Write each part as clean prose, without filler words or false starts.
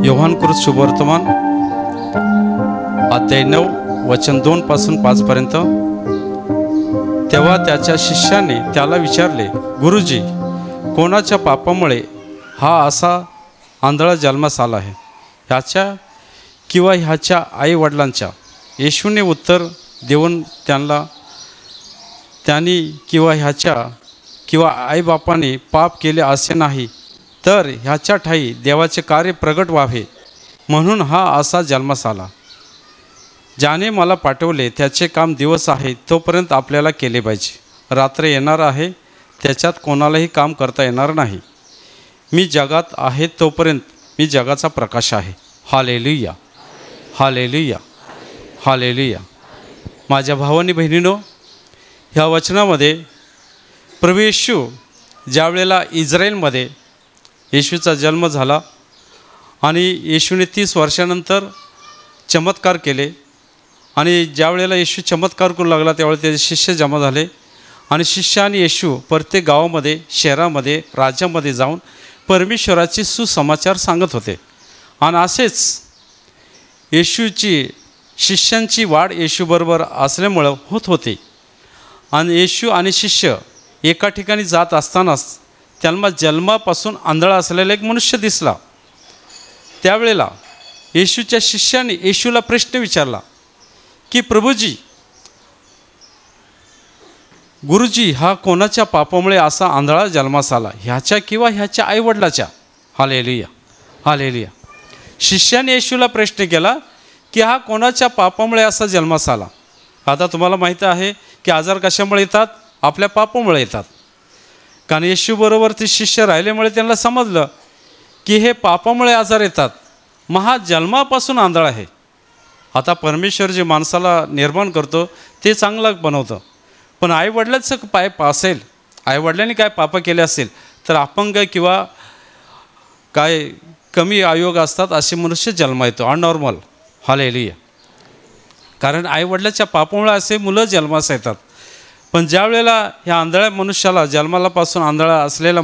योहानकृत शुभवर्तमान अध्याय 9 वचन 2 पासून 5 पर्यंत. तेव्हा त्याच्या शिष्याने त्याला विचारले, गुरुजी, कोणाच्या पापामुळे हा असा आंधळा जन्मास आला आहे, ह्याच्या किंवा ह्याच्या आई वडिलांच्या? येशूने उत्तर देऊन त्यांनी किंवा ह्याच्या किंवा आईबापाने पाप केले असे नाही, तर ह्याच्या ठायी देवाचे कार्य प्रगट व्हावे म्हणून हा असा जन्मास आला. ज्याने मला पाठवले त्याचे काम दिवस आहे तोपर्यंत आपल्याला केले पाहिजे. रात्र येणार आहे, त्याच्यात कोणालाही काम करता येणार नाही. मी जगात आहे तोपर्यंत मी जगाचा प्रकाश आहे. Hallelujah, hallelujah, hallelujah. माझ्या भावांनी बहिणीनो, ह्या वचनामध्ये प्रभू येशू ज्यावेळेला इस्रायलमध्ये येशूचा जन्म झाला आणि येशूने 30 वर्षानंतर चमत्कार केले आणि ज्यावेळेला येशू चमत्कार करू लागला त्यावेळेला त्याचे शिष्य जमा झाले आणि शिष्य आणि येशू प्रत्येक गावामध्ये, शहरामध्ये, राज्यामध्ये जाऊन परमेश्वराची सुसमाचार सांगत होते. आणि असेच येशूची शिष्यांची वाढ येशूबरोबर असल्यामुळं होत होते. आणि येशू आणि शिष्य एका ठिकाणी जात असतानाच त्यांना जन्मापासून आंधळा असलेला एक मनुष्य दिसला. त्यावेळेला येशूच्या शिष्याने येशूला प्रश्न विचारला की, प्रभूजी, गुरुजी, हा कोणाच्या पापामुळे असा आंधळा जन्मास आला, ह्याच्या किंवा ह्याच्या आईवडिलाच्या? Hallelujah, hallelujah. शिष्याने येशूला प्रश्न केला की हा कोणाच्या पापामुळे असा जन्मास आला? आता तुम्हाला माहीत आहे की आजार कशामुळे येतात? आपल्या पापामुळे येतात. कारण येशूबरोबर ते शिष्य राहिल्यामुळे त्यांना समजलं की हे पापामुळे आजार येतात. मग हा जन्मापासून आंधळा आहे. आता परमेश्वर जे माणसाला निर्माण करतो ते चांगलं बनवतं, पण आईवडिलाचं पाप असेल, आईवडिलांनी काय पापं केले असेल तर अपंग किंवा काय कमी आयोग असतात असे मनुष्य जन्म येतो, अनॉर्मल. हालेलुया. कारण आईवडिलाच्या पापामुळे असे मुलं जन्मास येतात. पण ज्या वेळेला ह्या आंधळ्या मनुष्याला, जन्मालापासून आंधळा असलेल्या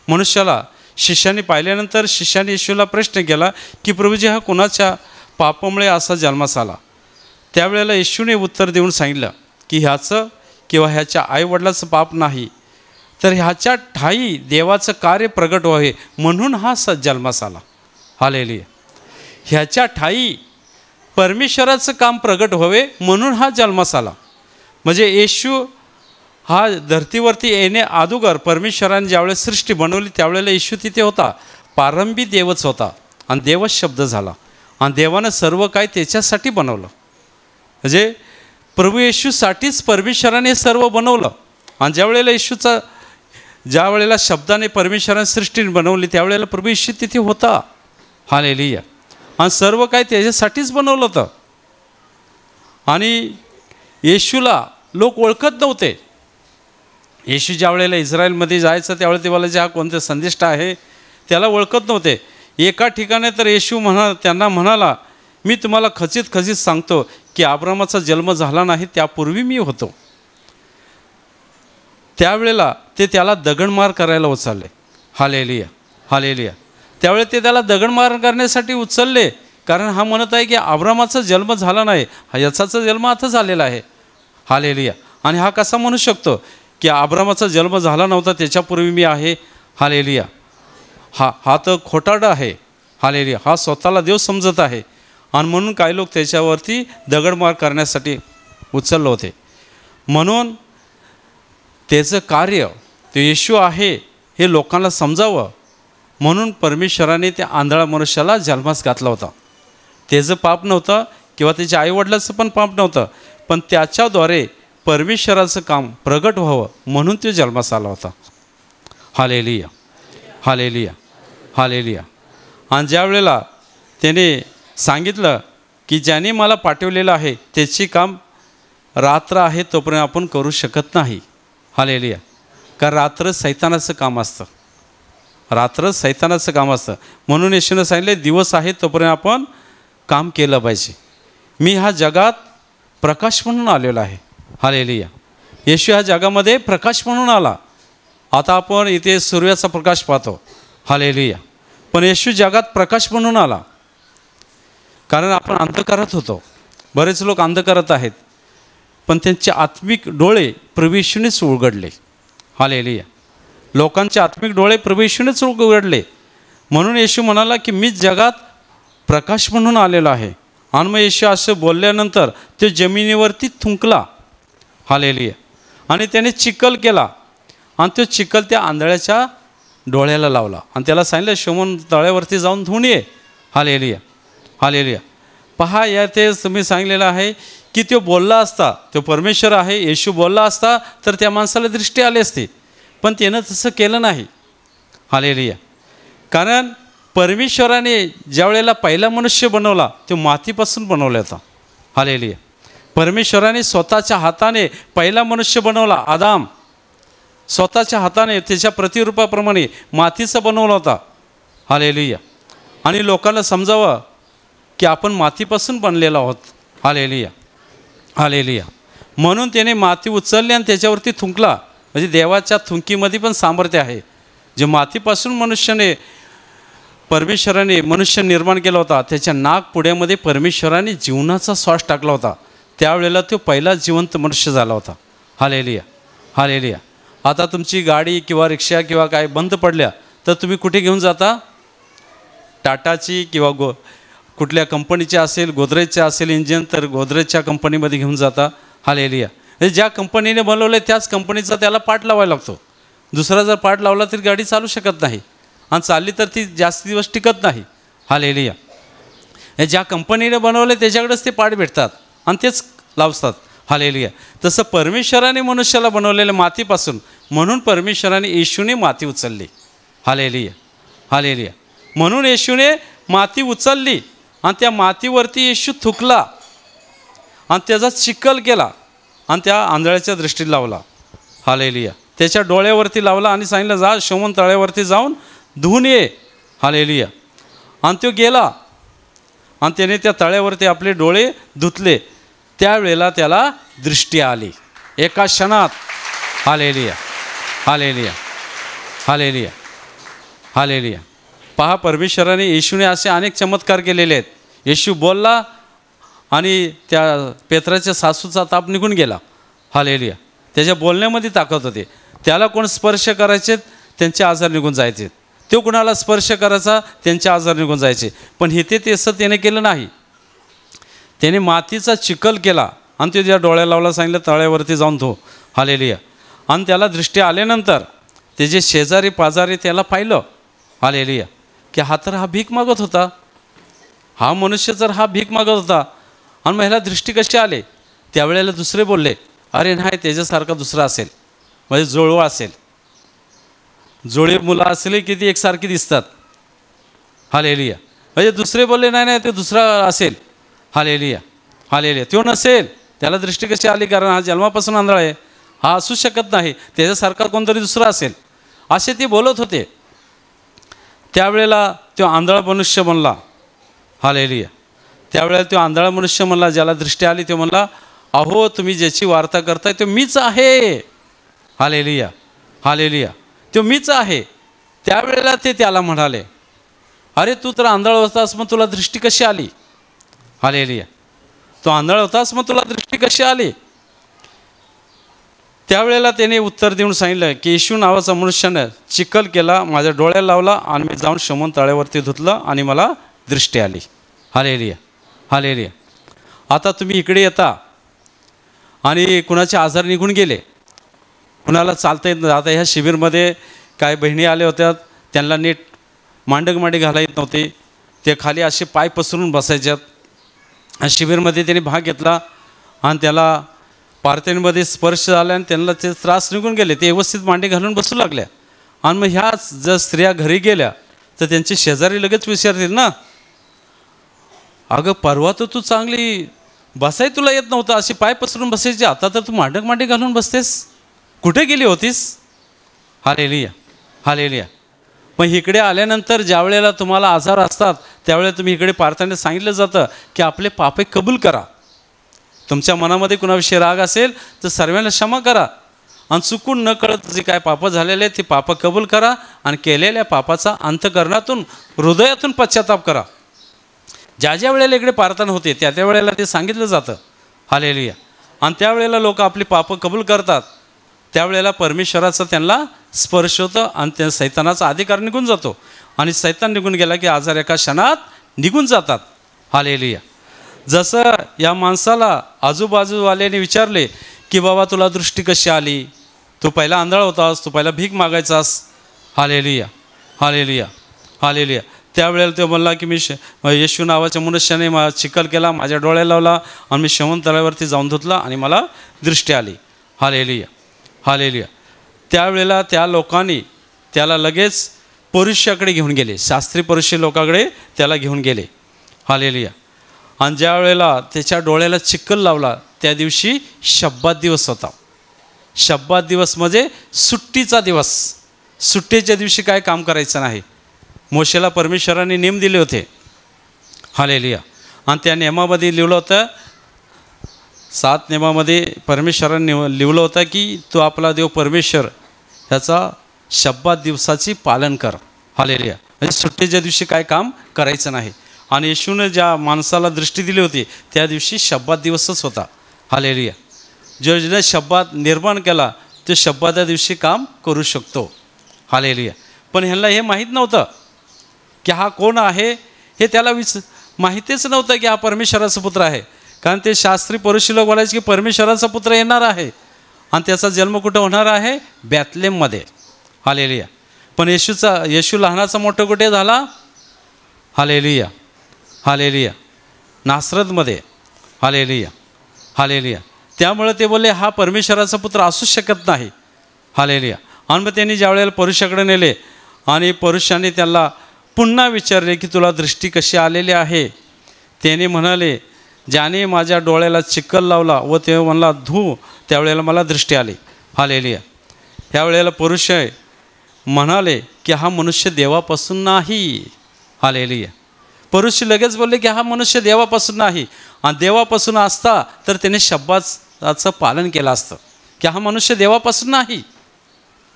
मनुष्याला शिष्याने पाहिल्यानंतर शिष्याने येशूला प्रश्न केला की, प्रभूजी, हा कोणाच्या पापामुळे असा जन्मास आला? त्यावेळेला येशूने उत्तर देऊन सांगितलं की ह्याचं किंवा ह्याच्या आईवडिलाचं पाप नाही, तर ह्याच्या ठायी देवाचं कार्य प्रगट व्हावे म्हणून हा जन्मास आला. हालेलुया. ह्याच्या ठायी परमेश्वराचं काम प्रगट व्हावे म्हणून हा जन्मास आला. म्हणजे येशू हा धर्तीवरती येणे अगोदर परमेश्वराने ज्यावेळेस सृष्टी बनवली त्यावेळेला येशू तिथे होता. प्रारंभी देवच होता आणि देवच शब्द झाला आणि देवानं सर्व काही त्याच्यासाठी बनवलं. म्हणजे प्रभू येशूसाठीच परमेश्वराने सर्व बनवलं. आणि ज्या वेळेला शब्दाने परमेश्वराने सृष्टी बनवली त्यावेळेला प्रभू येशू तिथे होता. हालेलुया. आणि सर्व काही त्याच्यासाठीच बनवलं होतं. आणि येशूला लोक ओळखत नव्हते. येशू ज्या वेळेला इस्रायलमध्ये जायचं त्यावेळेला ते बोलायचे हा कोणता संदेष्टा आहे, त्याला ओळखत नव्हते. एका ठिकाणी तर येशू त्यांना म्हणाला, मी तुम्हाला खचित खचित सांगतो की अब्रामाचा जन्म झाला नाही त्यापूर्वी मी होतो. त्यावेळेला ते त्याला दगडमार करायला उचलले. Hallelujah, hallelujah. त्यावेळेला ते त्याला दगडमार करण्यासाठी उचलले, कारण हा म्हणत आहे की अब्रामाचा जन्म झाला नाही, हा याचाचा जन्म आता झालेला आहे. हालेलुया. आणि हा कसा म्हणू शकतो की अब्रामाचा जन्म झाला नव्हता त्याच्यापूर्वी मी आहे? हालेलुया. हा तर खोटारडा आहे. हालेलुया. हा स्वतःला देव समजत आहे आणि म्हणून काही लोक त्याच्यावरती दगडमार करण्यासाठी उचलले होते. म्हणून त्याचं कार्य ते येशू आहे हे लोकांना समजावं म्हणून परमेश्वराने त्या आंधळा मनुष्याला जन्मास घातला होता. त्याचं पाप नव्हतं किंवा त्याच्या आईवडिलाचं पण पाप नव्हतं, पण त्याच्याद्वारे परमेश्वराचं काम प्रगट व्हावं म्हणून तो जन्मास आला होता. Hallelujah, hallelujah, hallelujah. आणि ज्या वेळेला त्याने सांगितलं की ज्याने मला पाठवलेलं आहे त्याची काम रात्र आहे तोपर्यंत आपण करू शकत नाही. हालेलुया. कारण रात्र सैतानाचं काम असतं, रात्र सैतानाचं काम असतं. म्हणून येशूने सांगितले दिवस आहे तोपर्यंत आपण काम केलं पाहिजे. मी ह्या जगात प्रकाश म्हणून आलेलो आहे. हालेलुया. येशू ह्या जगामध्ये प्रकाश म्हणून आला. आता आपण इथे सूर्याचा प्रकाश पाहतो. हालेलुया. पण येशू जगात प्रकाश म्हणून आला. कारण आपण अंधकारात होतो. बरेच लोक अंधकारात आहेत, पण त्यांचे आत्मिक डोळे प्रभू येशूनेच उघडले. हालेलुया. लोकांचे आत्मिक डोळे प्रभू येशूनेच उघडले. म्हणून येशू म्हणाला की मी जगात प्रकाश म्हणून आलेलो आहे. आणि मग येशू असं बोलल्यानंतर तो जमिनीवरती थुंकला. हालेलुया. आणि त्याने चिखल केला आणि तो चिखल त्या आंधळ्याच्या डोळ्याला लावला आणि त्याला सांगितलं शमोन तळ्यावरती जाऊन धुवून ये. हालेलुया. हालेलुया. पहा, या ते तुम्ही सांगितलेलं आहे की तो बोलला असता, तो परमेश्वर आहे, येशू बोलला असता तर त्या माणसाला दृष्टी आली असती, पण त्यानं तसं केलं नाही. हालेलुया. कारण परमेश्वराने ज्या वेळेला पहिला मनुष्य बनवला तो मातीपासून बनवला होता. हालेलुया. परमेश्वराने स्वतःच्या हाताने पहिला मनुष्य बनवला, आदाम. स्वतःच्या हाताने त्याच्या प्रतिरूपाप्रमाणे मातीचा बनवला होता. हालेलुया. आणि लोकांना समजावं की आपण मातीपासून बनलेलो आहोत. हालेलुया. हालेलुया. म्हणून त्याने माती उचलली आणि त्याच्यावरती थुंकला. म्हणजे देवाच्या थुंकीमध्ये पण सामर्थ्य आहे. जे मातीपासून परमेश्वराने मनुष्य निर्माण केला होता, त्याच्या नाकपुड्यामध्ये परमेश्वराने जीवनाचा श्वास टाकला होता. त्यावेळेला तो पहिला जिवंत मनुष्य झाला होता. हालेलुया. हालेलुया. आता तुमची गाडी किंवा रिक्षा किंवा काय बंद पडल्या तर तुम्ही कुठे घेऊन जाता? टाटाची किंवा कुठल्या कंपनीचे असेल, गोदरेजचे असेल इंजिन तर गोदरेजच्या कंपनीमध्ये घेऊन जाता. हालेलुया. ज्या कंपनीने बनवलं त्याच कंपनीचा त्याला पार्ट लावायला लागतो. दुसरा जर पार्ट लावला तरी गाडी चालू शकत नाही आणि चालली तर ती जास्त दिवस टिकत नाही. हालेलुया. ज्या कंपनीने बनवले त्याच्याकडेच ते पार्ट भेटतात आणि तेच लावतात. हालेलुया. तसं परमेश्वराने मनुष्याला बनवलेलं मातीपासून, म्हणून परमेश्वराने येशूने माती उचलली. हालेलुया. हालेलुया. म्हणून येशूने माती उचलली आणि त्या मातीवरती येशू थुकला आणि त्याचा चिखल केला आणि त्या आंधळ्याच्या दृष्टीला लावला. हालेलुया. त्याच्या डोळ्यावरती लावला आणि सांगितलं जा शमोन तळ्यावरती जाऊन धुवून ये. हालेलुया. आणि तो गेला आणि त्याने त्या तळ्यावरती आपले डोळे धुतले. त्यावेळेला त्याला दृष्टी आली एका क्षणात. हालेलुया. हालेलुया. हालेलुया. हालेलुया. पहा, परमेश्वराने येशूने असे अनेक चमत्कार केलेले आहेत. येशू बोलला आणि त्या पेत्राच्या सासूचा ताप निघून गेला. हालेलुया. त्याच्या बोलण्यामध्ये ताकद होते. त्याला कोण स्पर्श करायचे त्यांचे आजार निघून जायचे. तो कुणाला स्पर्श करायचा त्यांचे आजार निघून जायचे. पण हे ते असं त्याने केलं नाही. त्याने मातीचा चिखल केला आणि तो ज्या डोळ्या लावला सांगितलं तळ्यावरती जाऊन धो. हालेलुया. आणि त्याला दृष्टी आल्यानंतर त्याचे शेजारी पाजारी त्याला पाहिलं. हालेलुया. की हा भीक मागत होता. हा मनुष्य जर हा भीक मागत होता आणि मग ह्याला दृष्टी कशी आले? त्यावेळेला दुसरे बोलले अरे नाही, त्याच्यासारखा दुसरा असेल, म्हणजे जोडवा असेल. जोडे मुलं असले की ती एकसारखी दिसतात. हालेलुया. म्हणजे दुसरे बोलले नाही नाही, ते दुसरा असेल. हालेलुया. हालेलुया. तो नसेल, त्याला दृष्टी कशी आली? कारण हा जन्मापासून आंधळा आहे, हा असू शकत नाही, त्याच्यासारखा कोणतरी दुसरा असेल असे ते बोलत होते. त्यावेळेला तो आंधळा मनुष्य म्हणला. हालेलुया. त्यावेळेला तो आंधळा मनुष्य म्हणला, ज्याला दृष्टी आली तो म्हणला अहो तुम्ही ज्याची वार्ता करताय तो मीच आहे. हालेलुया. हालेलुया. तो मीच आहे. त्यावेळेला ते त्याला म्हणाले अरे तू तर आंधळ होतास, मग तुला दृष्टी कशी आली? हालेलुया. तो आंधळ होतास मग तुला दृष्टी कशी आली? त्यावेळेला त्याने उत्तर देऊन सांगितलं की येशू नावाचा मनुष्यानं चिखल केला, माझ्या डोळ्याला लावला आणि मी जाऊन शमोन तळ्यावरती धुतलं आणि मला दृष्टी आली. हालेलुया. हालेलुया. आता तुम्ही इकडे येता आणि कुणाचे आजार निघून गेले, कुणाला चालता येत नाही. आता ह्या शिबिरमध्ये काय बहिणी आल्या होत्या, त्यांना नीट मांडी घाला येत नव्हते, ते खाली असे पाय पसरून बसायच्यात. शिबिरमध्ये त्यांनी भाग घेतला आणि त्याला पारत्यांमध्ये स्पर्श झाला आणि त्यांना ते त्रास निघून गेले. ते व्यवस्थित मांडी घालून बसू लागल्या. आणि मग ह्याच जर स्त्रिया घरी गेल्या तर त्यांचे शेजारी लगेच विचारतील ना, अगं परवा तर तू चांगली बसाय तुला येत नव्हतं, अशी पाय पसरून बसायची, आता तर तू मांडी घालून बसतेस, कुठे गेली होतीस? हालेलुया. हालेलुया. मग इकडे आल्यानंतर ज्या वेळेला तुम्हाला आजार असतात त्यावेळेला तुम्ही इकडे पारताना सांगितलं जातं की आपले पापे कबूल करा. तुमच्या मनामध्ये कुणाविषयी राग असेल तर सर्वांना क्षमा करा आणि चुकून न कळत जे काय पापं झालेले आहेत ते पापं कबूल करा आणि केलेल्या पापाचा अंतःकरणातून हृदयातून पश्चाताप करा. ज्या ज्या वेळेला इकडे प्रार्थना होते त्या त्या वेळेला ते सांगितलं जातं. हालेलुया. आणि त्यावेळेला लोक आपली पापं कबूल करतात, त्यावेळेला परमेश्वराचा त्यांना स्पर्श होतं आणि त्या सैतानाचा अधिकार निघून जातो. आणि सैतान निघून गेला की आजार एका क्षणात निघून जातात. हालेलुया. जसं या माणसाला आजूबाजूवाल्याने विचारले की बाबा तुला दृष्टी कशी आली, तू पहिला आंधळा होतास, तू पहिला भीक मागायचास. हालेलुया. हालेलुया. हालेलुया. त्यावेळेला तो म्हणला की मी येशू नावाच्या मनुष्याने चिखल केला, माझ्या डोळ्याला लावला आणि मी शमन तळ्यावरती जाऊन धुतला आणि मला दृष्टी आली. हालेलुया. हालेलुया. त्यावेळेला त्या लोकांनी त्याला लगेच परुष्याकडे घेऊन गेले, शास्त्री परुष्य लोकांकडे त्याला घेऊन गेले. हालेलुया. आणि ज्या वेळेला त्याच्या डोळ्याला चिखल लावला त्या दिवशी शब्बात दिवस होता. शब्बात दिवस म्हणजे सुट्टीचा दिवस. सुट्टीच्या दिवशी काय काम करायचं नाही. मोशेला परमेश्वराने नियम दिले होते. हालेलुया. आणि त्या नियमामध्ये लिहिलं होतं, 7 नियमामध्ये परमेश्वराने लिहिलं होतं की तो आपला देव परमेश्वर ह्याचा शब्बात दिवसाची पालन कर. हालेलुया. म्हणजे सुट्टीच्या दिवशी काय काम करायचं नाही. आणि येशूने ज्या माणसाला दृष्टी दिली होती त्या दिवशी शब्बात दिवसच होता. हालेलुया. ज्याने शब्बात निर्माण केला तो शब्बाच्या दिवशी काम करू शकतो. हालेलुया. पण ह्यांना हे माहीत नव्हतं की हा कोण आहे, हे त्याला माहितीच नव्हतं की हा परमेश्वराचा पुत्र आहे. कारण ते शास्त्री परुषी लोक बोलायचे की परमेश्वराचा पुत्र येणार आहे आणि त्याचा जन्म कुठं होणार आहे, बेथलेहममध्ये. हालेलुया. पण येशू लहानाचा मोठं कुठे झाला? हालेलुया. हालेलुया. नासरतमध्ये. हालेलुया. हालेलुया. त्यामुळे ते बोलले हा परमेश्वराचा पुत्र असूच शकत नाही. हालेलुया. आणि मग त्यांनी ज्या वेळेला परुषाकडे नेले आणि परुषाने त्याला पुन्हा विचारले की तुला दृष्टी कशी आलेली आहे. त्याने म्हणाले ज्याने माझ्या डोळ्याला चिखल लावला व ते म्हणला धू, त्यावेळेला मला दृष्टी आली. हालेलुया. ह्यावेळेला पुरुष म्हणाले की हा मनुष्य देवापासून नाही. हालेलुया. पुरुष लगेच बोलले की हा मनुष्य देवापासून नाही, आणि देवापासून असता तर त्याने शब्दाचं पालन केलं असतं की हा मनुष्य देवापासून नाही.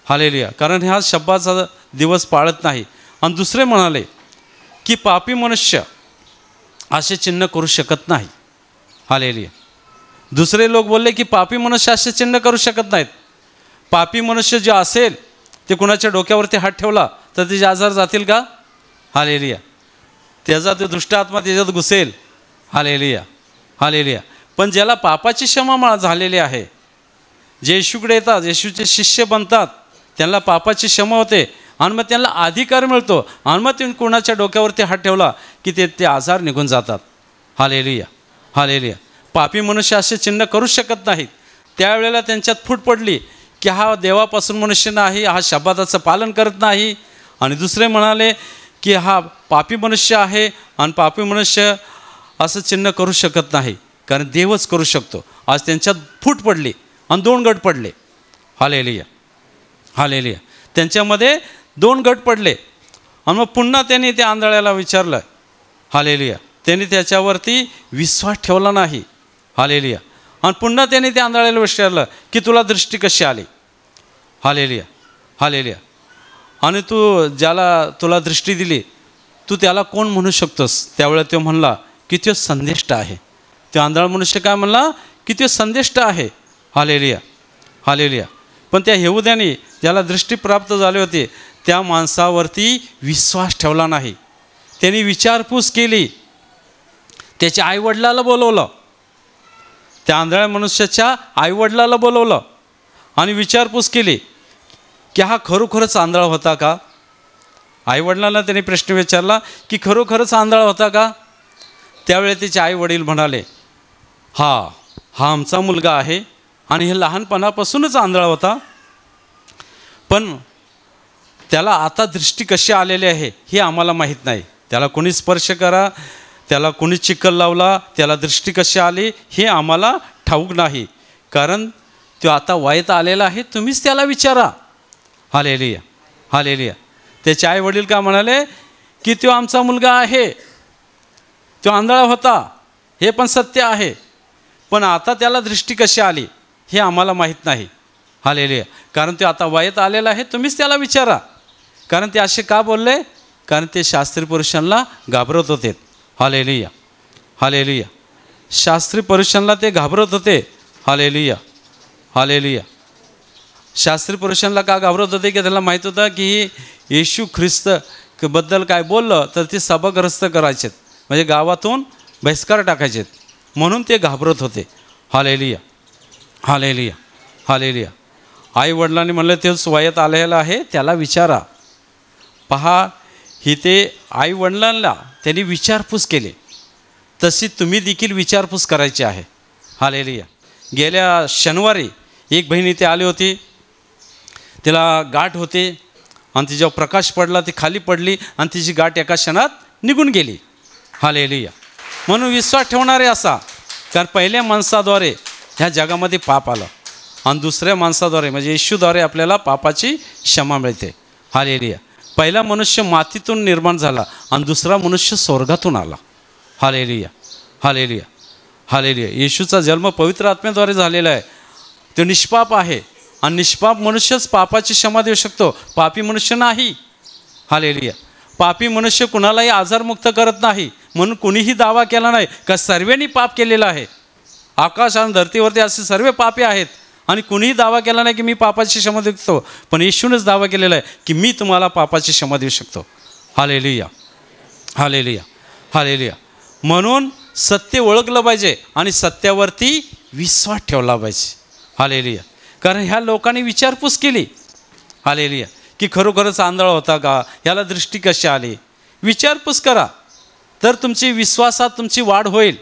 हालेलुया. कारण हा शब्दाचा दिवस पाळत नाही. आणि दुसरे म्हणाले की पापी मनुष्य असे चिन्ह करू शकत नाही. हालेलुया. दुसरे लोक बोलले की पापी मनुष्य असे चिन्ह करू शकत नाहीत. पापी मनुष्य जे असेल ते कुणाच्या डोक्यावरती हात ठेवला तर त्याचे आजार जातील का? हालेलुया. त्याचा तो दुष्ट आत्मा त्याच्यात घुसेल. हालेलुया. हालेलुया. पण ज्याला पापाची क्षमा झालेली आहे, जे येशूकडे येतात, येशूचे शिष्य बनतात, त्यांना पापाची क्षमा होते आणि मग त्यांना अधिकार मिळतो. आणि मग ते कोणाच्या डोक्यावरती हात ठेवला की ते आजार निघून जातात. हालेलुया. हालेलुया. पापी मनुष्य असे चिन्ह करू शकत नाहीत. त्यावेळेला त्यांच्यात फूट पडली की हा देवापासून मनुष्य नाही, हा शब्दाचं पालन करत नाही. आणि दुसरे म्हणाले की हा पापी मनुष्य आहे आणि पापी मनुष्य असं चिन्ह करू शकत नाही, कारण देवच करू शकतो. आज त्यांच्यात फूट पडली आणि 2 गट पडले. हालेलुया. हालेलुया. त्यांच्यामध्ये 2 गट पडले. आणि मग पुन्हा त्यांनी त्या आंधळ्याला विचारलं. हालेलुया. त्यांनी त्याच्यावरती विश्वास ठेवला नाही. हालेलुया. आणि पुन्हा त्यांनी त्या आंधळ्याला विचारलं की तुला दृष्टी कशी आली. हालेलुया. हालेलुया. आणि तू ज्याला तुला दृष्टी दिली तू त्याला कोण म्हणू शकतोस? त्यावेळेला तो म्हणला की तो संदेष्ट आहे. तो आंधळा मनुष्य काय म्हणला की तो संदेष्ट आहे. हालेलुया. हालेलुया. पण त्या यहुद्याने ज्याला दृष्टी प्राप्त झाली होती त्या माणसावरती विश्वास ठेवला नाही. त्यांनी विचारपूस केली. त्याच्या आईवडिलाला बोलवलं, त्या आंधळ्या मनुष्याच्या आईवडिलाला बोलवलं आणि विचारपूस केली की हा खरोखरच आंधळा होता का? आईवडिलांना त्यांनी प्रश्न विचारला की खरोखरच आंधळा होता का? त्यावेळी त्याचे आईवडील म्हणाले हा आमचा मुलगा आहे आणि हे लहानपणापासूनच आंधळा होता, पण त्याला आता दृष्टी कशी आलेली आहे हे आम्हाला माहीत नाही. त्याला कोणी स्पर्श करा, त्याला कोणी चिखल लावला, त्याला दृष्टी कशी आली हे आम्हाला ठाऊक नाही, कारण तो आता वयात आलेला आहे, तुम्हीच त्याला विचारा. हालेलुया. हालेलुया. त्याचे आई वडील का म्हणाले की तो आमचा मुलगा आहे, तो आंधळा होता हे पण सत्य आहे, पण आता त्याला दृष्टी कशी आली हे आम्हाला माहीत नाही. हालेलुया. कारण तो आता वयात आलेला आहे, तुम्हीच त्याला विचारा. कारण ते असे का बोलले? कारण ते शास्त्री पुरुषांना घाबरत होते. Hallelujah, hallelujah. शास्त्री पुरुषांना ते घाबरत होते. Hallelujah, hallelujah. शास्त्री पुरुषांना का घाबरत होते की त्याला माहीत होतं की येशू ख्रिस्त बद्दल काय बोललं तर ते सभाग्रस्त करायचेत, म्हणजे गावातून बहिष्कार टाकायचेत, म्हणून ते घाबरत होते. Hallelujah, hallelujah, hallelujah. आई वडिलांनी म्हणलं ते वयात आलेलं आहे त्याला विचारा. पहा, ही ते आई वडिलांना त्यांनी विचारपूस केली, तशी तुम्ही देखील विचारपूस करायची आहे. हालेलुया. गेल्या शनिवारी एक बहीण इथे आली होती, तिला गाठ होते आणि तिच्यावर प्रकाश पडला, ती खाली पडली आणि तिची गाठ एका क्षणात निघून गेली. हालेलुया. म्हणून विश्वास ठेवणारे असा, कारण पहिल्या माणसाद्वारे ह्या जगामध्ये पाप आलं आणि दुसऱ्या माणसाद्वारे म्हणजे येशूद्वारे आपल्याला पापाची क्षमा मिळते. हालेलुया. पहिला मनुष्य मातीतून निर्माण झाला आणि दुसरा मनुष्य स्वर्गातून आला. Hallelujah, hallelujah, hallelujah. येशूचा जन्म पवित्र आत्म्याद्वारे झालेला आहे. तो निष्पाप आहे आणि निष्पाप मनुष्यच पापाची क्षमा देऊ शकतो, पापी मनुष्य नाही. हालेलुया. पापी मनुष्य कुणालाही आजारमुक्त करत नाही, म्हणून कुणीही दावा केला नाही का सर्वांनी पाप केलेला आहे. आकाश आणि धरतीवरती असे सर्व पापी आहेत आणि कुणीही दावा केला नाही की मी पापाची क्षमा देऊ शकतो, पण येशूनच दावा केलेला आहे की मी तुम्हाला पापाची क्षमा देऊ शकतो. Hallelujah, hallelujah, hallelujah. म्हणून सत्य ओळखलं पाहिजे आणि सत्यावरती विश्वास ठेवला पाहिजे. हालेलुया. कारण ह्या लोकांनी विचारपूस केली. हालेलुया. की खरोखरच आंधळा होता का, ह्याला दृष्टी कशी आली, विचारपूस करा, तर तुमची विश्वासात तुमची वाढ होईल.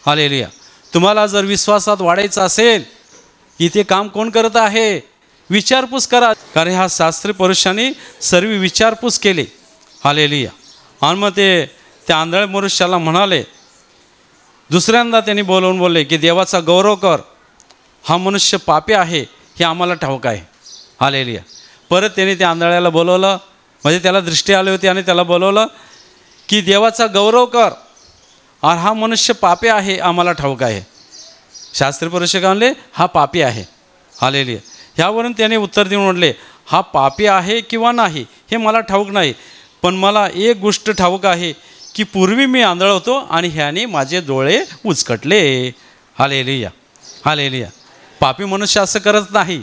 हालेलुया. तुम्हाला जर विश्वासात वाढायचं असेल, इथे काम कोण करत आहे, विचारपूस करा. कारण ह्या शास्त्री पुरुषांनी सर्व विचारपूस केली. हालेलुया. आणि मग ते त्या आंधळ्या मनुष्याला म्हणाले, दुसऱ्यांदा त्यांनी बोलवून बोलले की देवाचा गौरव कर, हा मनुष्य पापी आहे हे आम्हाला ठाऊक आहे. हालेलुया. परत त्याने त्या आंधळ्याला बोलवलं, म्हणजे त्याला दृष्टी आली होती आणि त्याला बोलवलं की देवाचा गौरव कर, आणि हा मनुष्य पापी आहे आम्हाला ठाऊक आहे. शास्त्री पुरुष काय म्हणले, हा पापी आहे. हालेलुया. ह्यावरून त्याने उत्तर देऊन म्हटले, हा पापी आहे किंवा नाही हे मला ठाऊक नाही, पण मला एक गोष्ट ठाऊक आहे की पूर्वी मी आंधळ होतो आणि ह्याने माझे डोळे उचकटले. Hallelujah, hallelujah. पापी मनुष्य असं करत नाही,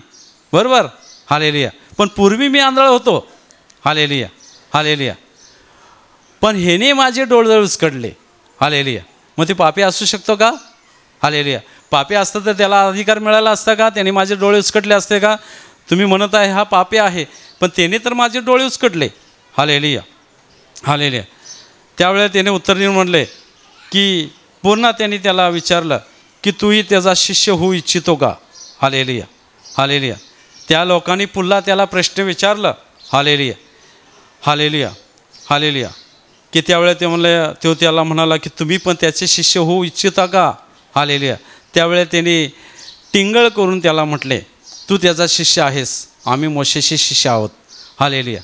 बरोबर. हालेलुया. पण पूर्वी मी आंधळ होतो. Hallelujah, hallelujah. पण ह्याने माझे डोळे उचकटले. हालेलुया. मग ते पापी असू शकतो का? हालेलुया. पापी असतं तर त्याला अधिकार मिळाला असता का, त्याने माझे डोळे उचकटले असते का? तुम्ही म्हणत आहे हा पापी आहे, पण त्याने तर माझे डोळे उचकटले. Hallelujah, hallelujah. त्यावेळेला त्याने उत्तर देऊन म्हणले की पुन्हा त्यांनी त्याला विचारलं की तूही त्याचा शिष्य होऊ इच्छितो का. Hallelujah, hallelujah. त्या लोकांनी पुन्हा त्याला प्रश्न विचारलं. Hallelujah, hallelujah, hallelujah. की त्यावेळेला ते म्हणले, तो त्याला म्हणाला की तुम्ही पण त्याचे शिष्य होऊ इच्छिता का. हालेलुया. त्यावेळेला त्यांनी टिंगळ करून त्याला म्हटले, तू त्याचा शिष्य आहेस, आम्ही मोशेचे शिष्य आहोत. हालेलुया.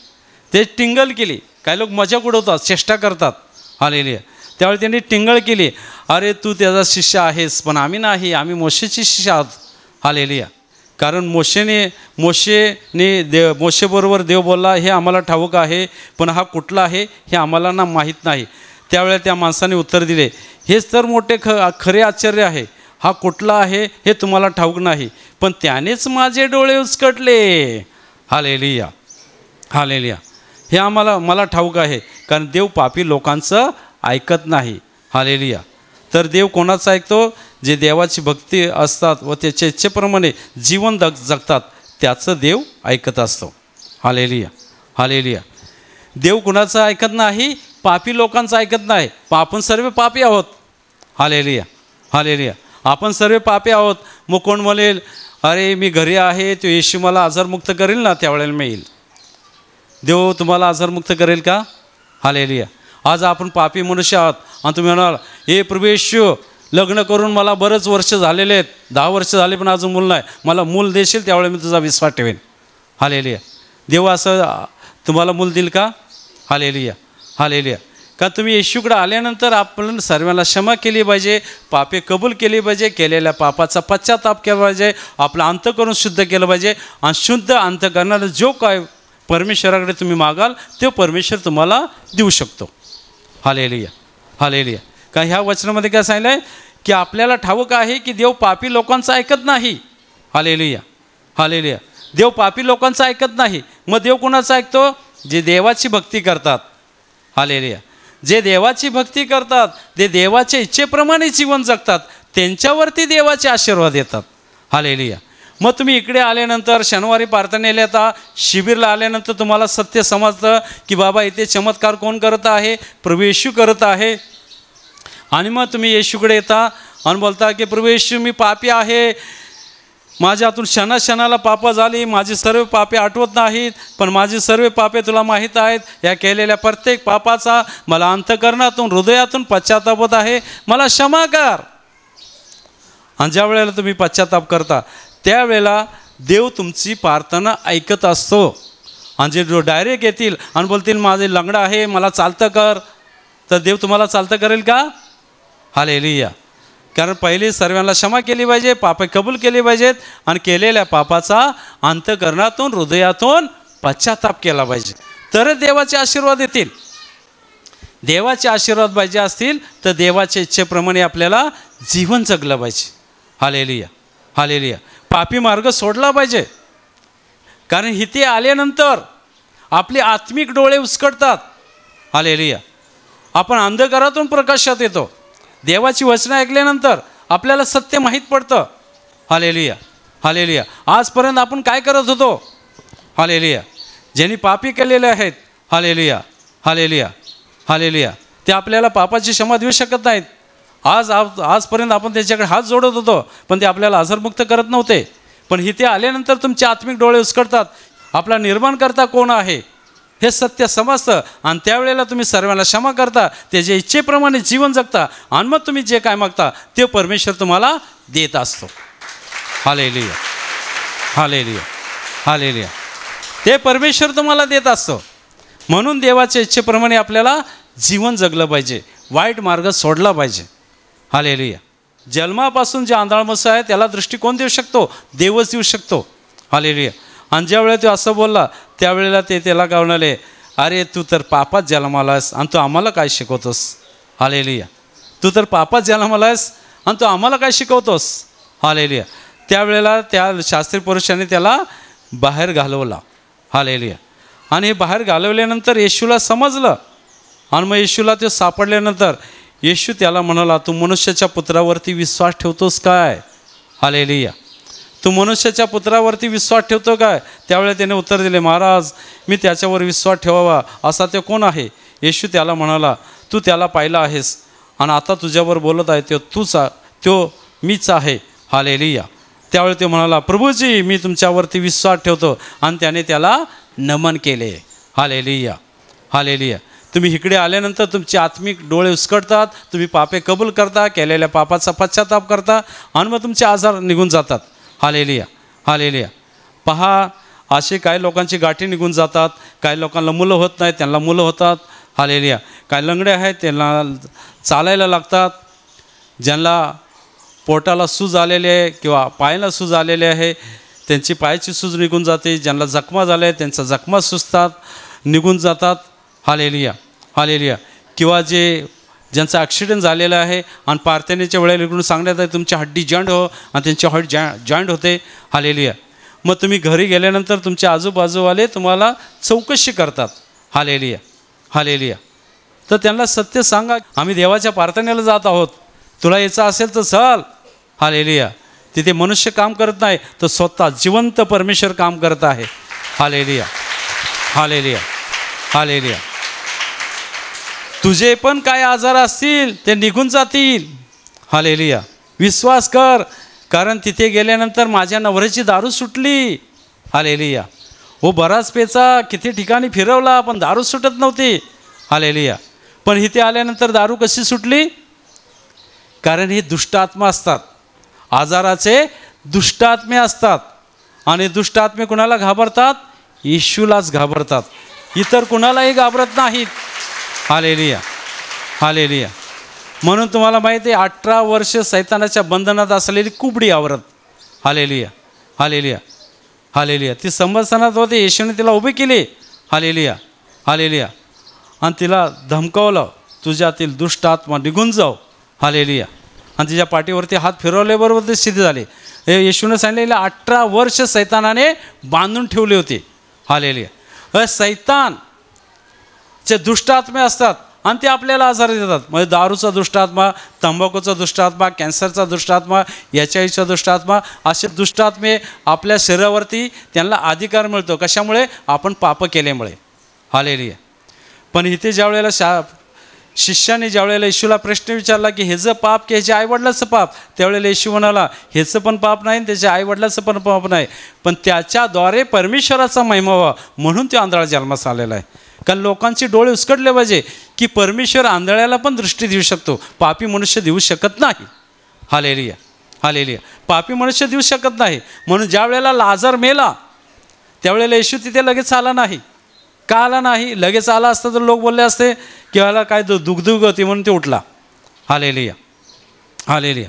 ते टिंगल केली. काही लोक मजाक उडवतात, चेष्टा करतात. हालेलुया. त्यावेळी त्यांनी टिंगळ केली, अरे तू त्याचा शिष्य आहेस, पण आम्ही नाही, आम्ही मोशेचे शिष्य आहोत. हालेलुया. कारण मोशेबरोबर देव बोलला हे आम्हाला ठाऊक आहे, पण हा कुठला आहे हे आम्हाला ना माहीत नाही. त्यावेळेला त्या माणसाने उत्तर दिले, हेच तर मोठे खरे आश्चर्य आहे, हा कुठला आहे हे तुम्हाला ठाऊक नाही, पण त्यानेच माझे डोळे उचकटले. Hallelujah, hallelujah. हे मला ठाऊक आहे, कारण देव पापी लोकांचं ऐकत नाही. हालेलुया. तर देव कोणाचं ऐकतो, जे देवाची भक्ती असतात व त्याच्या इच्छेप्रमाणे जीवन जगतात, त्याचं देव ऐकत असतो. Hallelujah, hallelujah. देव कुणाचं ऐकत नाही, पापी लोकांचं ऐकत नाही. आपण सर्व पापी आहोत. Hallelujah, hallelujah. आपण सर्व पापी आहोत. मग कोण म्हणेल, अरे मी घरी आहे, तो येशू मला आजारमुक्त करेल ना, त्यावेळेला मी येईल. देव तुम्हाला आजारमुक्त करेल का. हालेलुया. आज आपण पापी मनुष्य आहात आणि तुम्ही म्हणाल, हे प्रभू येशू, लग्न करून मला बरेच वर्ष झालेले आहेत, 10 वर्ष झाले पण अजून मूल नाही, मला मूल देशील त्यावेळी मी तुझा विश्वास ठेवेन. हालेलुया. देव असं तुम्हाला मूल देईल का. Hallelujah, hallelujah. का तुम्ही येशूकडे आल्यानंतर आपण सर्वांना क्षमा केली पाहिजे, पापे कबूल केली पाहिजे, केलेल्या पापाचा पश्चाताप केला पाहिजे, आपलं अंतःकरण शुद्ध केलं पाहिजे, आणि शुद्ध अंतःकरणाला जो काय परमेश्वराकडे तुम्ही मागाल ते परमेश्वर तुम्हाला देऊ शकतो. Hallelujah, hallelujah. का ह्या वचनामध्ये काय सांगितलं आहे की आपल्याला ठाऊक आहे की देव पापी लोकांचं ऐकत नाही. हालेलुया. हालेलुया. देव पापी लोकांचं ऐकत नाही. मग देव कोणाचं ऐकतो? जे देवाची भक्ती करतात. हालेलुया. जे देवाची भक्ती करतात, ते देवाच्या इच्छेप्रमाणे जीवन जगतात, त्यांच्यावरती देवाचे आशीर्वाद येतात. हालेलुया. मग तुम्ही इकडे आल्यानंतर शनिवारी प्रार्थनेला येता, शिबिरला आल्यानंतर तुम्हाला सत्य समजतं की बाबा इथे चमत्कार कोण करत आहे? प्रभू येशू करत आहे. आणि मग तुम्ही येशूकडे येता आणि बोलता की प्रभू येशू मी पापी आहे, माझ्या हातून क्षणाला पापं झाली, माझी सर्व पापे आठवत नाहीत, पण माझी सर्व पापे तुला माहीत आहेत. या केलेल्या प्रत्येक पापाचा मला अंतःकरणातून हृदयातून पश्चाताप होत आहे, मला क्षमा कर. आणि ज्या वेळेला तुम्ही पश्चाताप करता त्यावेळेला देव तुमची प्रार्थना ऐकत असतो. आणि जे डायरेक्ट येतील आणि बोलतील माझे लंगडा आहे, मला चालतं कर, तर देव तुम्हाला चालतं करेल का? हालेलुया. कारण पहिले सर्वांना क्षमा केली पाहिजे, पापे कबूल केली पाहिजेत आणि केलेल्या पापाचा अंतःकरणातून हृदयातून पश्चाताप केला पाहिजे, तरच देवाचे आशीर्वाद येतील. देवाचे आशीर्वाद पाहिजे असतील तर देवाच्या इच्छेप्रमाणे आपल्याला जीवन जगलं पाहिजे. हालेलुया. हालेलुया. पापी मार्ग सोडला पाहिजे. कारण इथे आल्यानंतर आपले आत्मिक डोळे उस्कटतात. हालेलुया. आपण अंधकारातून प्रकाशात येतो. देवाची वचनं ऐकल्यानंतर आपल्याला सत्य माहीत पडतं. हालेलुया. हालेलुया. आजपर्यंत आपण काय करत होतो? हालेलुया. ज्यांनी पापी केलेले आहेत, हालेलुया, हालेलुया, हालेलुया, ते आपल्याला पापाची क्षमा देऊ शकत नाहीत. आजपर्यंत आपण त्याच्याकडे हात जोडत होतो, पण ते आपल्याला आजारमुक्त करत नव्हते. पण इथे आल्यानंतर तुमचे आत्मिक डोळे उस्कटतात. आपला निर्माणकर्ता कोण आहे हे सत्य समजतं आणि त्यावेळेला तुम्ही सर्वांना क्षमा करता, त्याच्या इच्छेप्रमाणे जीवन जगता आणि मग तुम्ही जे काय मागता ते परमेश्वर तुम्हाला देत असतो. हालेलुया. हालेलुया. हालेलुया. ते परमेश्वर तुम्हाला देत असतो. म्हणून देवाच्या इच्छेप्रमाणे आपल्याला जीवन जगलं पाहिजे, वाईट मार्ग सोडला पाहिजे. हालेलुया. जन्मापासून जे आंधळा माणूस आहे त्याला दृष्टिकोन देऊ शकतो, देवच देऊ शकतो. हालेलुया. आणि ज्या वेळेला तो असं बोलला त्यावेळेला ते त्याला काय म्हणाले, अरे तू तर पापात जन्मालास आणि तू आम्हाला काय शिकवतोस? हालेलुया. तू तर पापात जन्मालास आणि तू आम्हाला काय शिकवतोस? हालेलुया. त्यावेळेला त्या शास्त्री पुरुषाने त्याला बाहेर घालवला. हालेलुया. आणि हे बाहेर घालवल्यानंतर येशूला समजलं आणि मग येशूला ते सापडल्यानंतर येशू त्याला म्हणाला, तू मनुष्याच्या पुत्रावरती विश्वास ठेवतोस काय? हालेलुया. तू मनुष्याच्या पुत्रावरती विश्वास ठेवतो काय? त्यावेळेला त्याने उत्तर दिले, महाराज मी त्याच्यावर विश्वास ठेवावा असा ते कोण आहे? येशू त्याला म्हणाला, तू त्याला पाहिला आहेस आणि आता तुझ्यावर बोलत आहे तो मीच आहे. हालेलुया. त्यावेळी तो म्हणाला, प्रभूजी मी तुमच्यावरती विश्वास ठेवतो आणि त्याने त्याला नमन केले. हालेलुया. हालेलुया. तुम्ही इकडे आल्यानंतर तुमचे आत्मिक डोळे उस्कटतात, तुम्ही पापे कबूल करता, केलेल्या पापाचा पश्चाताप करता आणि मग तुमचे आजार निघून जातात. हालेलुया. हालेलुया. पहा, असे काही लोकांची गाठी निघून जातात, काही लोकांना मुलं होत नाहीत, त्यांना मुलं होतात. हालेलुया. काही लंगडे आहेत त्यांना चालायला लागतात, ज्यांना पोटाला सूज आलेली आहे किंवा पायाला सूज आलेली आहे त्यांची पायाची सूज निघून जाते, ज्यांना जखमा झाल्या आहेत त्यांचा जखमा सुजतात, निघून जातात. हालेलुया. हालेलुया. किंवा ज्यांचा ॲक्सिडेंट झालेला आहे आणि प्रार्थनेच्या वेळेला इकडून सांगण्यात आहे तुमची हड्डी जॉईंट हो आणि त्यांची हड्डी जॉईंट होते. हालेलुया. मग तुम्ही घरी गेल्यानंतर तुमचे आजूबाजूवाले तुम्हाला चौकशी करतात. हालेलुया. हालेलुया. तर त्यांना सत्य सांगा, आम्ही देवाच्या प्रार्थनेला जात आहोत, तुला यायचं असेल तर चल. हालेलुया. तिथे मनुष्य काम करत नाही, तर स्वतः जिवंत परमेश्वर काम करत आहे. हालेलुया. हालेलुया. हालेलुया. तुझे पण काय आजार असतील ते निघून जातील. हालेलुया. विश्वास कर, कारण तिथे गेल्यानंतर माझ्या नवऱ्याची दारू सुटली. हालेलुया. बराच पेचा किती ठिकाणी फिरवला पण दारू सुटत नव्हती. हालेलुया. पण इथे आल्यानंतर दारू कशी सुटली? कारण हे दुष्ट आत्मा असतात, आजाराचे दुष्ट आत्मे असतात आणि दुष्ट आत्मे कुणाला घाबरतात? येशूलाच घाबरतात, इतर कुणालाही घाबरत नाहीत. हालेलुया. हालेलुया. म्हणून तुम्हाला माहिती आहे 18 वर्ष सैतानाच्या बंधनात असलेली कुबडी आवरत. हालेलुया. हालेलुया. हालेलुया. ती संवत्सरात होते, येशूने तिला उभी केली. हालेलुया. हालेलुया. आणि तिला धमकावलं तुझ्यातील दुष्ट आत्मा निघून जाऊ. हालेलुया. आणि तिच्या पाठीवरती हात फिरवल्याबरोबर ते सिद्ध झाले. येशूने सांगितलेलं 18 वर्ष सैतानाने बांधून ठेवले होते. हालेलुया. सैतानचे दुष्ट आत्मे असतात आणि ते आपल्याला आजार देतात. म्हणजे दारूचा दुष्ट आत्मा, तंबाखूचा दुष्ट आत्मा, कॅन्सरचा दुष्ट आत्मा, HIVचा दुष्ट आत्मा, असे दुष्ट आत्मे आपल्या शरीरावरती त्यांना अधिकार मिळतो. कशामुळे? आपण पाप केल्यामुळे. हालेलुया. पण इथे ज्या वेळेला शिष्याने ज्या वेळेला येशूला प्रश्न विचारला की ह्याचं पाप की ह्याच्या आईवडिलाचं पाप, त्यावेळेला येशू म्हणाला ह्याचं पण पाप नाही, त्याच्या आईवडिलाचं पण पाप नाही, पण त्याच्याद्वारे परमेश्वराचा महिमा व्हावा म्हणून तो आंधळा जन्मास आलेला आहे. कारण लोकांचे डोळे उसकडले पाहिजे की परमेश्वर आंधळ्याला पण दृष्टी देऊ शकतो, पापी मनुष्य देऊ शकत नाही. हालेलुया. हालेलुया. पापी मनुष्य देऊ शकत नाही. म्हणून ज्या वेळेला लाजार मेला त्यावेळेला येशू तिथे लगेच आला नाही. का आला नाही? लगेच आला असता तर लोक बोलले असते की ह्याला काय दुगदुगी होती म्हणून ते उठला. हालेलुया. हालेलुया.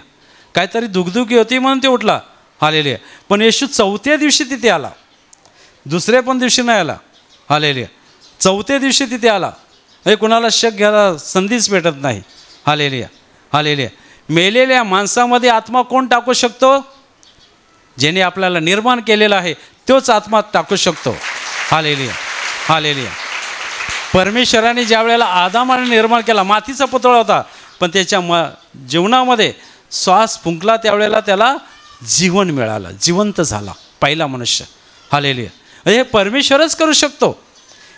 काहीतरी दुगदुगी होती म्हणून ते उठला. हालेलुया. पण येशू 4थ्या दिवशी तिथे आला, दुसऱ्या पण दिवशी नाही आला. हालेलुया. 4थ्या दिवशी तिथे आला. हे कुणाला शक घ्यायला संधीच भेटत नाही. हालेलुया. हालेलुया. मेलेल्या माणसामध्ये आत्मा कोण टाकू शकतो? ज्याने आपल्याला निर्माण केलेला आहे तोच आत्मा टाकू शकतो. हालेलुया. हालेलुया. परमेश्वराने ज्या वेळेला आदामाने निर्माण केला, मातीचा पुतळा होता, पण त्याच्या जीवनामध्ये श्वास फुंकला त्यावेळेला त्याला जीवन मिळालं, जिवंत झाला पहिला मनुष्य. हालेलुया. हे परमेश्वरच करू शकतो.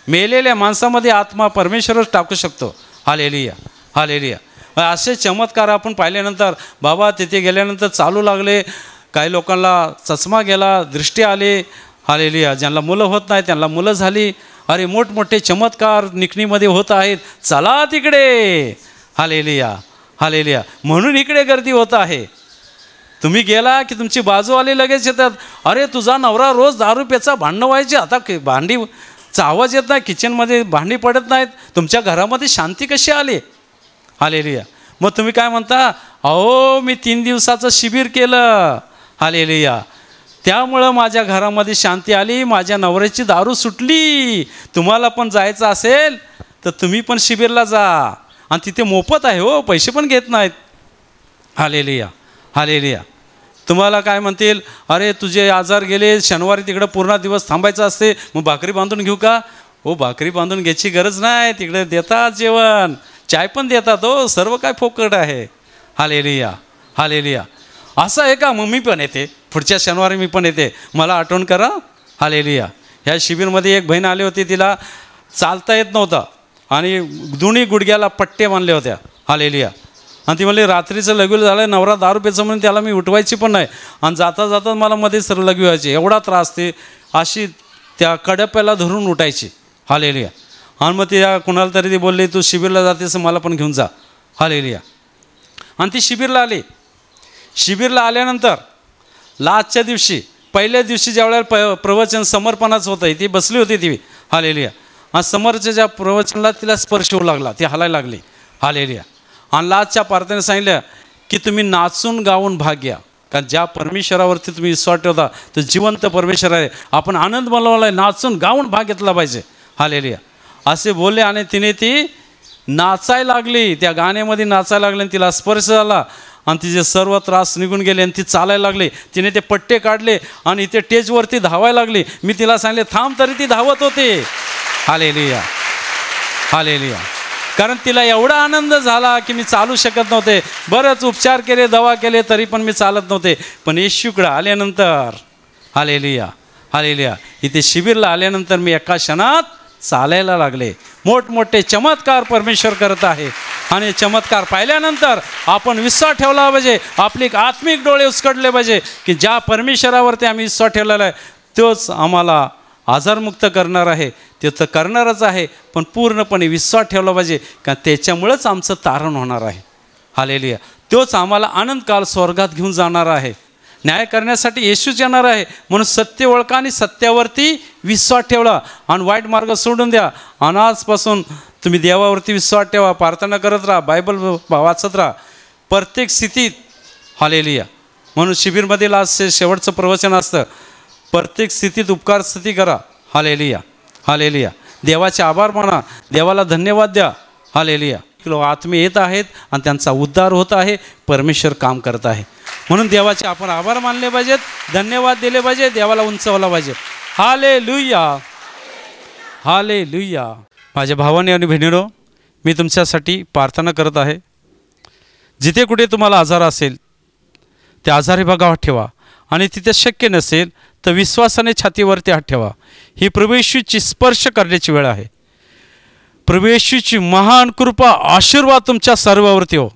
मेलेल्या माणसामध्ये आत्मा परमेश्वरच टाकू शकतो. हालेलुया. हालेलुया. असे चमत्कार आपण पाहिल्यानंतर बाबा तिथे गेल्यानंतर चालू लागले. काही लोकांना चष्मा गेला, दृष्टी आली. हालेलुया. ज्यांना मुलं होत नाही त्यांना मुलं झाली. अरे मोठमोठे चमत्कार निकणीमध्ये होत आहेत. चला तिकडे. हालेलुया. हालेलुया. म्हणून इकडे गर्दी होत आहे. तुम्ही गेला की तुमची बाजूवाले लगेच येतात, अरे तुझा नवरा रोज दारू प्याचा, भांडणं व्हायची, आता भांडीचा आवाज येत नाही, किचनमध्ये भांडी पडत नाहीत, तुमच्या घरामध्ये शांती कशी आली? हालेलुया. मग तुम्ही काय म्हणता? अहो मी 3 दिवसाचं शिबिर केलं. हालेलुया. त्यामुळं माझ्या घरामध्ये शांती आली, माझ्या नवऱ्याची दारू सुटली. तुम्हाला पण जायचं असेल तर तुम्ही पण शिबिरला जा. आणि तिथे मोफत आहे हो, पैसे पण घेत नाहीत. हालेलुया. हालेलुया. तुम्हाला काय म्हणतील? अरे तुझे आजार गेले, शनिवारी तिकडं पूर्ण दिवस थांबायचं असते, मग भाकरी बांधून घेऊ का? हो भाकरी बांधून घ्यायची गरज नाही, तिकडे देतात जेवण, चाय पण देतात हो, सर्व काय फोकट आहे. हालेलुया. हालेलुया. असं आहे का? मग मी पण येते, पुढच्या शनिवारी मी पण येते, मला आठवण करा. हालेलुया. ह्या शिबिरमध्ये एक बहीण आली होती, तिला चालता येत नव्हतं आणि दोन्ही गुडघ्याला पट्टे बांधले होत्या. हालेलुया. आणि ती म्हणली रात्रीचं लघवी झालं, नवरा दारू प्यायचं म्हणून त्याला मी उठवायची पण नाही, आणि जाता जाता मला मध्ये सर लघवी व्हायची, एवढा त्रास. ते अशी त्या कडप्याला धरून उठायची. हालेलुया. आणि मग त्या कुणाला तरी ती बोलली तू शिबिरला जातेस, मला पण घेऊन जा. हालेलुया. आणि ती शिबिरला आली. शिबिरला आल्यानंतर लास्टच्या दिवशी, पहिल्या दिवशी ज्या वेळेला प्रवचन समर्पणाचं होतं, ती बसली होती ती. हालेलुया. आणि समोरच्या ज्या प्रवचनाला तिला स्पर्श होऊ लागला, ती हलायला लागली. हालेलुया. आणि लास्टच्या प्रार्थनेने सांगितलं की तुम्ही नाचून गाऊन भाग घ्या, कारण ज्या परमेश्वरावरती तुम्ही विश्वास ठेवता तो जिवंत परमेश्वर आहे. आपण आनंद बनवला आहे, नाचून गाऊन भाग घेतला पाहिजे. हालेलुया. असे बोलले आणि तिने ती नाचायला लागली, त्या गाण्यामध्ये नाचायला लागली आणि तिला स्पर्श झाला आणि तिचे सर्व त्रास निघून गेले आणि ती चालायला लागली. तिने ते पट्टे काढले आणि इथे टेजवरती धावायला लागली. मी तिला सांगले थांब, तरी ती धावत होते. हालेलुया. हालेलुया. कारण तिला एवढा आनंद झाला की मी चालू शकत नव्हते, बरेच उपचार केले, दवा केले, तरी पण मी चालत नव्हते. पण येशूकडे आल्यानंतर, हालेलुया. हालेलुया, इथे शिबिरला आल्यानंतर मी एका क्षणात चालायला लागले. मोठमोठे चमत्कार परमेश्वर करत आहे आणि चमत्कार पाहिल्यानंतर आपण विश्वास ठेवला पाहिजे, आपले आत्मिक डोळे उचकडले पाहिजे की ज्या परमेश्वरावरती आम्ही विश्वास ठेवलेला आहे तोच आम्हाला आजारमुक्त करणार आहे, ते तर करणारच आहे, पण पूर्णपणे विश्वास ठेवला पाहिजे का त्याच्यामुळेच आमचं तारण होणार आहे. हालेलुया. तोच आम्हाला आनंदकाल स्वर्गात घेऊन जाणार आहे. न्याय करण्यासाठी येशूच येणार आहे. म्हणून सत्य ओळखा आणि सत्यावरती विश्वास ठेवला आणि वाईट मार्ग सोडून द्या. आणि आजपासून तुम्ही देवावरती विश्वास ठेवा, प्रार्थना करत राहा, बायबल वाचत राहा प्रत्येक स्थितीत. हालेलुया. म्हणून शिबिरमधील आज शेवटचं प्रवचन असतं, प्रत्येक स्थितीत उपकार स्तुती करा. हालेलुया. हालेलुया. देवाचे आभार माना, देवाला धन्यवाद द्या. हालेलुया. लोक आत्मे येत आहेत आणि त्यांचा उद्धार होत आहे, परमेश्वर काम करत आहे. म्हणून देवाचे आपण आभार मानले पाहिजेत, धन्यवाद दिले पाहिजे, देवाला उंचावला पाहिजे. Hallelujah, hallelujah. माझ्या भावाने आणि बहिणीनो, मी तुमच्यासाठी प्रार्थना करत आहे. जिथे कुठे तुम्हाला आजार असेल त्या आजारी भागावर ठेवा आणि तिथे शक्य नसेल तर विश्वासाने छातीवरती हात ठेवा. ही प्रभू येशूची स्पर्श करण्याची वेळ आहे. प्रभू येशूची महान कृपा आशीर्वाद तुमच्या सर्वावरती हो.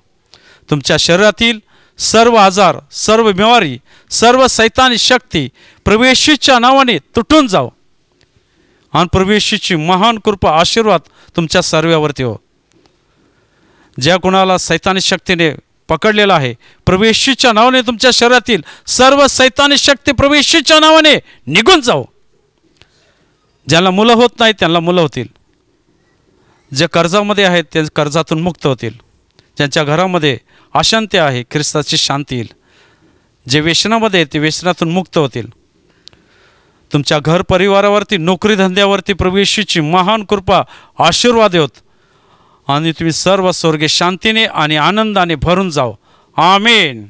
तुमच्या शरीरातील सर्व आजार, सर्व बिमारी, सर्व सैतानी शक्ती प्रभू येशूच्या नावाने तुटून जाओ आणि प्रभू येशूची महान कृपा आशीर्वाद तुमच्या सर्वावरती हो. ज्या कोणाला सैतानी शक्तीने पकडलेला आहे, प्रभू येशूच्या नावाने तुमच्या शरीरातील सर्व सैतानी शक्ती प्रभू येशूच्या नावाने निघून जाओ. ज्यांना मुलं होत नाहीत त्यांना मुलं होतील. जे कर्जामध्ये आहेत ते कर्जातून मुक्त होतील. ज्यांच्या घरामध्ये अशांती आहे ख्रिस्ताची शांती येईल. जे व्यसनामध्ये ते व्यसनातून मुक्त होतील. तुमच्या घर परिवारावरती, नोकरी धंद्यावरती प्रभू येशूची महान कृपा आशीर्वाद होत आणि तुम्ही सर्व स्वर्गीय शांतीने आणि आनंदाने भरून जाओ. आमेन.